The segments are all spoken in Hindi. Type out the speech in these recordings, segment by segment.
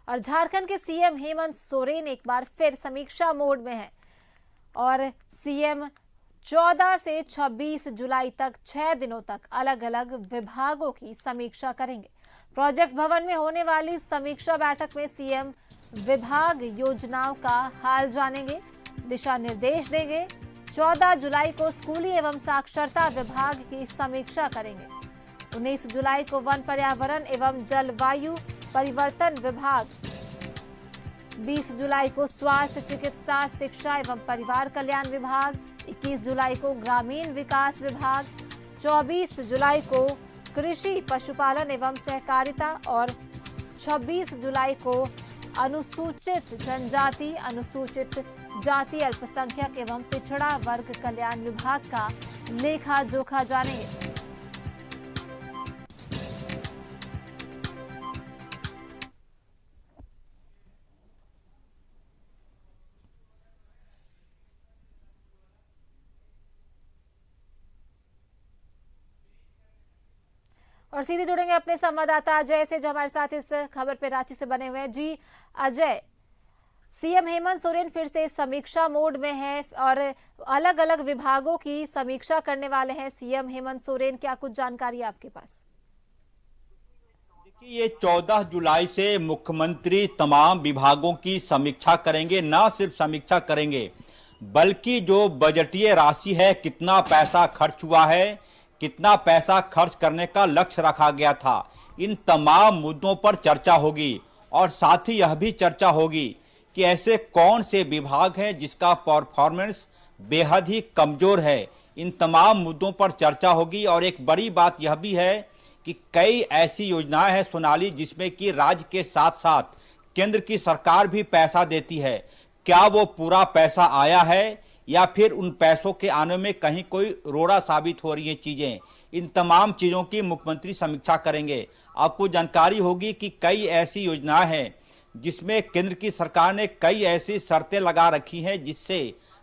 और झारखंड के सीएम हेमंत सोरेन एक बार फिर समीक्षा मोड में हैं और सीएम 14 से 26 जुलाई तक 6 दिनों तक अलग अलग विभागों की समीक्षा करेंगे। प्रोजेक्ट भवन में होने वाली समीक्षा बैठक में सीएम विभाग योजनाओं का हाल जानेंगे, दिशा निर्देश देंगे। 14 जुलाई को स्कूली एवं साक्षरता विभाग की समीक्षा करेंगे। 19 जुलाई को वन पर्यावरण एवं जलवायु परिवर्तन विभाग, 20 जुलाई को स्वास्थ्य चिकित्सा शिक्षा एवं परिवार कल्याण विभाग, 21 जुलाई को ग्रामीण विकास विभाग, 24 जुलाई को कृषि पशुपालन एवं सहकारिता और 26 जुलाई को अनुसूचित जनजाति, अनुसूचित जाति, अल्पसंख्यक एवं पिछड़ा वर्ग कल्याण विभाग का लेखा जोखा जानेंगे। और सीधे जुड़ेंगे अपने संवाददाता अजय से, जो हमारे साथ इस खबर पर रांची से बने हुए हैं। जी अजय, सीएम हेमंत सोरेन फिर से समीक्षा मोड में है और अलग अलग विभागों की समीक्षा करने वाले हैं सीएम हेमंत सोरेन, क्या कुछ जानकारी है आपके पास? देखिए, ये 14 जुलाई से मुख्यमंत्री तमाम विभागों की समीक्षा करेंगे। न सिर्फ समीक्षा करेंगे बल्कि जो बजटीय राशि है, कितना पैसा खर्च हुआ है, कितना पैसा खर्च करने का लक्ष्य रखा गया था, इन तमाम मुद्दों पर चर्चा होगी। और साथ ही यह भी चर्चा होगी कि ऐसे कौन से विभाग हैं जिसका परफॉर्मेंस बेहद ही कमजोर है। इन तमाम मुद्दों पर चर्चा होगी। और एक बड़ी बात यह भी है कि कई ऐसी योजनाएं हैं सोनाली, जिसमें कि राज्य के साथ साथ केंद्र की सरकार भी पैसा देती है। क्या वो पूरा पैसा आया है या फिर उन पैसों के आने में कहीं कोई रोड़ा साबित हो रही है चीजें, इन तमाम चीजों की मुख्यमंत्री समीक्षा करेंगे। आपको जानकारी होगी कि कई ऐसी योजनाएं हैं जिसमें केंद्र की सरकार ने कई ऐसी शर्तें लगा रखी हैं जिससे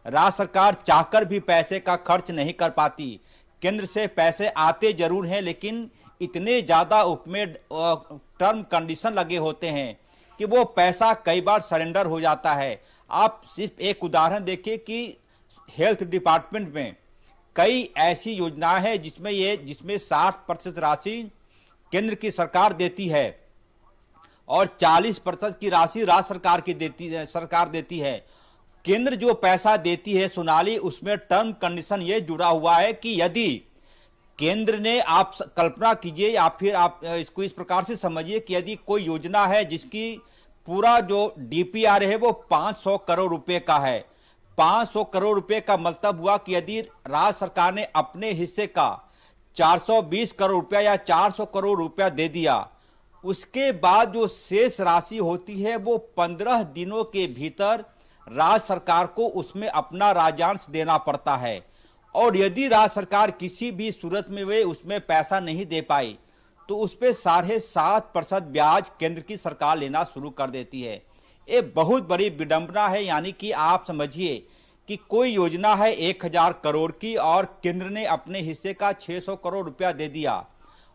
राज्य सरकार चाहकर भी पैसे का खर्च नहीं कर पाती। केंद्र से पैसे आते जरूर हैं, लेकिन इतने ज्यादा उसमें टर्म कंडीशन लगे होते हैं कि वो पैसा कई बार सरेंडर हो जाता है। आप सिर्फ एक उदाहरण देखिए कि हेल्थ डिपार्टमेंट में कई ऐसी योजनाएं हैं जिसमें 60% राशि केंद्र की सरकार देती है और 40% की राशि राज्य सरकार देती है। केंद्र जो पैसा देती है सोनाली, उसमें टर्म कंडीशन ये जुड़ा हुआ है कि यदि केंद्र ने, आप कल्पना कीजिए या फिर आप इसको इस प्रकार से समझिए कि यदि कोई योजना है जिसकी पूरा जो डीपीआर है वो 500 करोड़ रुपए का है, 500 करोड़ रुपए का मतलब हुआ कि यदि राज्य सरकार ने अपने हिस्से का 420 करोड़ रुपया या 400 करोड़ रुपया दे दिया, उसके बाद जो शेष राशि होती है वो 15 दिनों के भीतर राज्य सरकार को उसमें अपना राज्यांश देना पड़ता है। और यदि राज्य सरकार किसी भी सूरत में वे उसमें पैसा नहीं दे पाई तो उस पर 7.5% ब्याज केंद्र की सरकार लेना शुरू कर देती है। ये बहुत बड़ी विडंबना है। यानी कि आप समझिए कि कोई योजना है 1000 करोड़ की और केंद्र ने अपने हिस्से का 600 करोड़ रुपया दे दिया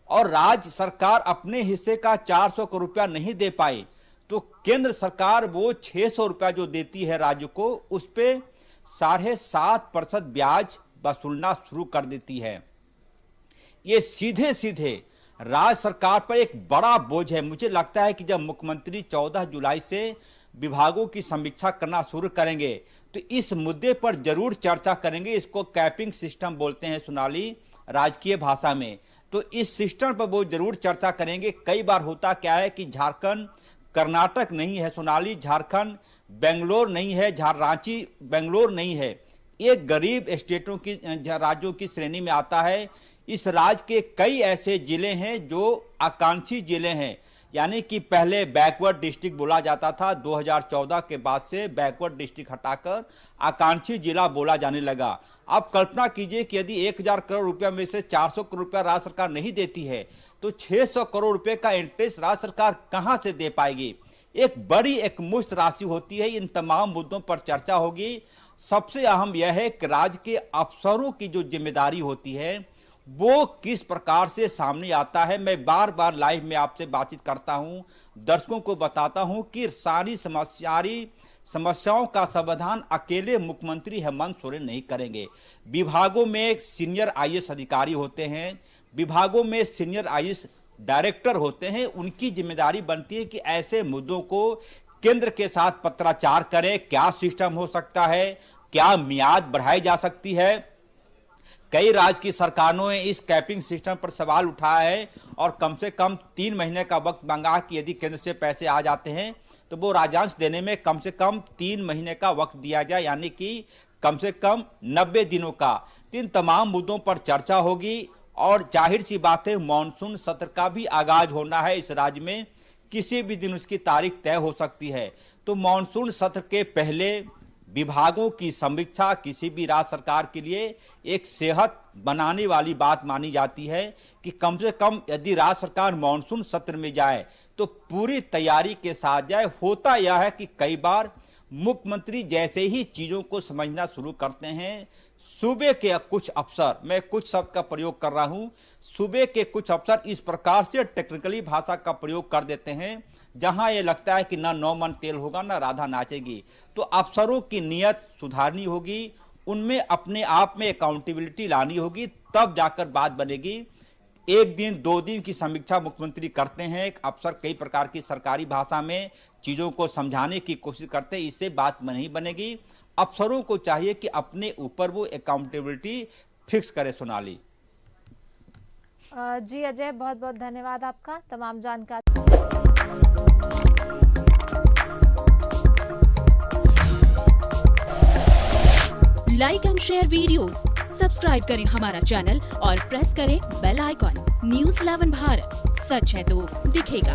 और राज्य सरकार अपने हिस्से का 400 करोड़ रुपया नहीं दे पाई, तो केंद्र सरकार वो 600 रुपया जो देती है राज्य को, उस पे 7.5% ब्याज वसूलना शुरू कर देती है। ये सीधे सीधे राज्य सरकार पर एक बड़ा बोझ है। मुझे लगता है कि जब मुख्यमंत्री 14 जुलाई से विभागों की समीक्षा करना शुरू करेंगे तो इस मुद्दे पर जरूर चर्चा करेंगे। इसको कैपिंग सिस्टम बोलते हैं सोनाली राजकीय भाषा में। तो इस सिस्टम पर वो जरूर चर्चा करेंगे। कई बार होता क्या है कि झारखंड कर्नाटक नहीं है सोनाली, झारखंड बेंगलोर नहीं है, रांची बेंगलोर नहीं है, एक गरीब स्टेटों की, राज्यों की श्रेणी में आता है। इस राज्य के कई ऐसे जिले हैं जो आकांक्षी जिले हैं, यानी कि पहले बैकवर्ड डिस्ट्रिक्ट बोला जाता था, 2014 के बाद से बैकवर्ड डिस्ट्रिक्ट हटाकर आकांक्षी जिला बोला जाने लगा। आप कल्पना कीजिए कि यदि 1000 करोड़ रुपया में से 400 करोड़ रुपया राज्य सरकार नहीं देती है तो 600 करोड़ रुपए का इंटरेस्ट राज्य सरकार कहां से दे पाएगी। एक बड़ी एक मुश्त राशि होती है। इन तमाम मुद्दों पर चर्चा होगी। सबसे अहम यह है कि राज्य के अफसरों की जो जिम्मेदारी होती है वो किस प्रकार से सामने आता है। मैं बार बार लाइव में आपसे बातचीत करता हूं, दर्शकों को बताता हूं कि सारी समस्याओं का समाधान अकेले मुख्यमंत्री हेमंत सोरेन नहीं करेंगे। विभागों में सीनियर आईएएस अधिकारी होते हैं, विभागों में सीनियर आईएएस डायरेक्टर होते हैं, उनकी जिम्मेदारी बनती है कि ऐसे मुद्दों को केंद्र के साथ पत्राचार करें। क्या सिस्टम हो सकता है, क्या मियाद बढ़ाई जा सकती है। कई राज्य की सरकारों ने इस कैपिंग सिस्टम पर सवाल उठाया है और कम से कम 3 महीने का वक्त मांगा कि यदि केंद्र से पैसे आ जाते हैं तो वो राज्यांश देने में कम से कम 3 महीने का वक्त दिया जाए, यानी कि कम से कम 90 दिनों का। इन तमाम मुद्दों पर चर्चा होगी और जाहिर सी बात है मानसून सत्र का भी आगाज होना है इस राज्य में, किसी भी दिन उसकी तारीख तय हो सकती है। तो मानसून सत्र के पहले विभागों की समीक्षा किसी भी राज्य सरकार के लिए एक सेहत बनाने वाली बात मानी जाती है कि कम से कम यदि राज्य सरकार मानसून सत्र में जाए तो पूरी तैयारी के साथ जाए। होता यह है कि कई बार मुख्यमंत्री जैसे ही चीजों को समझना शुरू करते हैं, सूबे के कुछ अफसर, मैं कुछ शब्द का प्रयोग कर रहा हूं, सूबे के कुछ अफसर इस प्रकार से टेक्निकली भाषा का प्रयोग कर देते हैं जहां ये लगता है कि ना 9 मन तेल होगा ना राधा नाचेगी। तो अफसरों की नीयत सुधारनी होगी, उनमें अपने आप में अकाउंटेबिलिटी लानी होगी, तब जाकर बात बनेगी। 1 दिन 2 दिन की समीक्षा मुख्यमंत्री करते हैं, अफसर कई प्रकार की सरकारी भाषा में चीजों को समझाने की कोशिश करते हैं, इससे बात नहीं बनेगी। अफसरों को चाहिए कि अपने ऊपर वो अकाउंटेबिलिटी फिक्स करे। सोनाली जी अजय, बहुत बहुत धन्यवाद आपका तमाम जानकारी। Like and share videos, subscribe करें हमारा चैनल और प्रेस करें बेल आइकॉन। न्यूज़ 11 भारत, सच है तो दिखेगा।